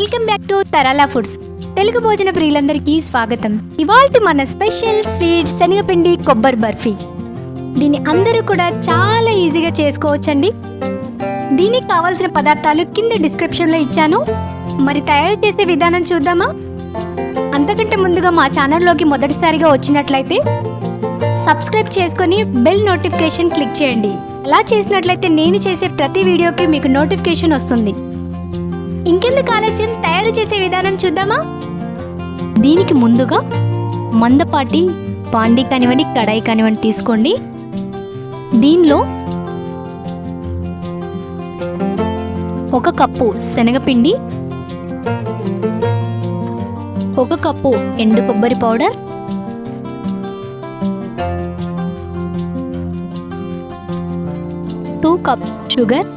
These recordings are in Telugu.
Welcome back to Tarala foods. Telugu భోజన ప్రియులందరికీ స్వాగతం. ఇవాల్టి మన స్పెషల్ స్వీట్ శనగపిండి కొబ్బరి బర్ఫీ. దీన్ని అందరూ కూడా చాలా ఈజీగా చేసుకోవచ్చండి. దీనికి కావాల్సిన పదార్థాలు కింద డిస్క్రిప్షన్లో ఇచ్చాను. మరి తయారు చేసే విధానం చూద్దామా? అంతకంటే ముందుగా మా ఛానల్లోకి మొదటిసారిగా వచ్చినట్లయితే సబ్స్క్రైబ్ చేసుకొని బెల్ నోటిఫికేషన్ క్లిక్ చేయండి. అలా చేసినట్లయితే నేను చేసే ప్రతి వీడియోకి మీకు నోటిఫికేషన్ వస్తుంది. ఇంకెందుకు ఆలస్యం, తయారు చేసే విధానం చూద్దామా? దీనికి ముందుగా మందపాటి పాండి కానివ్వండి, కడాయి కానివ్వండి తీసుకోండి. దీనిలో 1 కప్పు శనగపిండి, 1 కప్పు ఎండు కొబ్బరి powder, 2 cup sugar,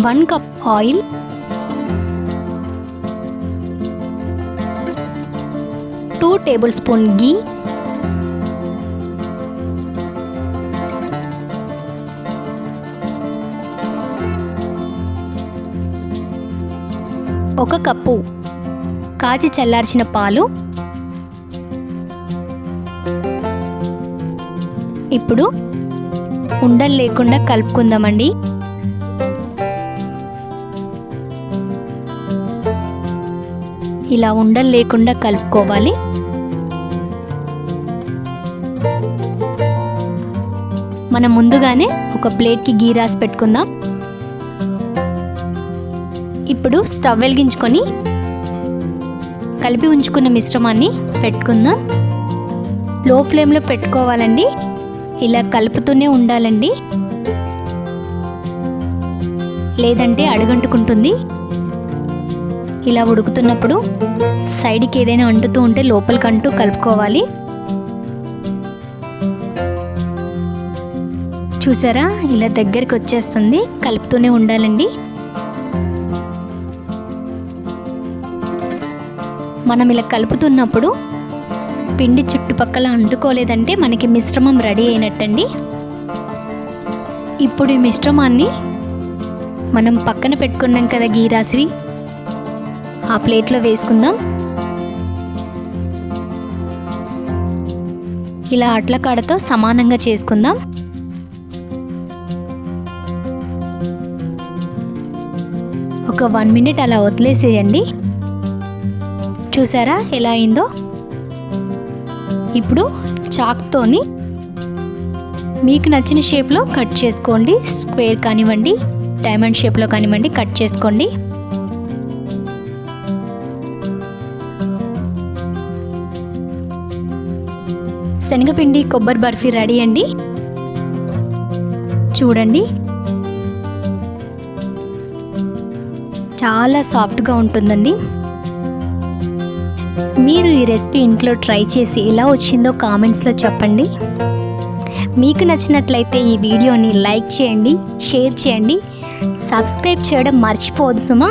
1 cup oil, 2 tablespoon ghee, 1 cup కాచి చల్లార్చిన పాలు. ఇప్పుడు ఉండలు లేకుండా కలుపుకుందామండి. ఇలా ఉండలు లేకుండా కలుపుకోవాలి. మనం ముందుగానే ఒక ప్లేట్కి ఘీ రాసి పెట్టుకుందాం. ఇప్పుడు స్టవ్ వెలిగించుకొని కలిపి ఉంచుకున్న మిశ్రమాన్ని పెట్టుకుందాం. లో ఫ్లేమ్లో పెట్టుకోవాలండి. ఇలా కలుపుతూనే ఉండాలండి, లేదంటే అడుగంటుకుంటుంది. ఇలా ఉడుకుతున్నప్పుడు సైడ్కి ఏదైనా అంటుతూ ఉంటే లోపలికి అంటూ కలుపుకోవాలి. చూసారా, ఇలా దగ్గరికి వచ్చేస్తుంది. కలుపుతూనే ఉండాలండి. మనం ఇలా కలుపుతున్నప్పుడు పిండి చుట్టుపక్కల అంటుకోలేదంటే మనకి మిశ్రమం రెడీ అయినట్టండి. ఇప్పుడు ఈ మిశ్రమాన్ని మనం పక్కన పెట్టుకున్నాం కదా ఘీ రాసివి, ఆ ప్లేట్లో వేసుకుందాం. ఇలా అట్ల కాడతో సమానంగా చేసుకుందాం. ఒక 1 మినిట్ అలా వదిలేసేయండి. చూసారా ఎలా అయిందో? ఇప్పుడు చాక్తోని మీకు నచ్చిన షేప్లో కట్ చేసుకోండి. స్క్వేర్ కానివ్వండి, డైమండ్ షేప్లో కానివ్వండి, కట్ చేసుకోండి. శనగపిండి కొబ్బరి బర్ఫీ రెడీ అండి. చూడండి, చాలా సాఫ్ట్గా ఉంటుందండి. మీరు ఈ రెసిపీ ఇంట్లో ట్రై చేసి ఎలా వచ్చిందో కామెంట్స్లో చెప్పండి. మీకు నచ్చినట్లయితే ఈ వీడియోని లైక్ చేయండి, షేర్ చేయండి, సబ్స్క్రైబ్ చేయడం మర్చిపోవద్దు సుమా.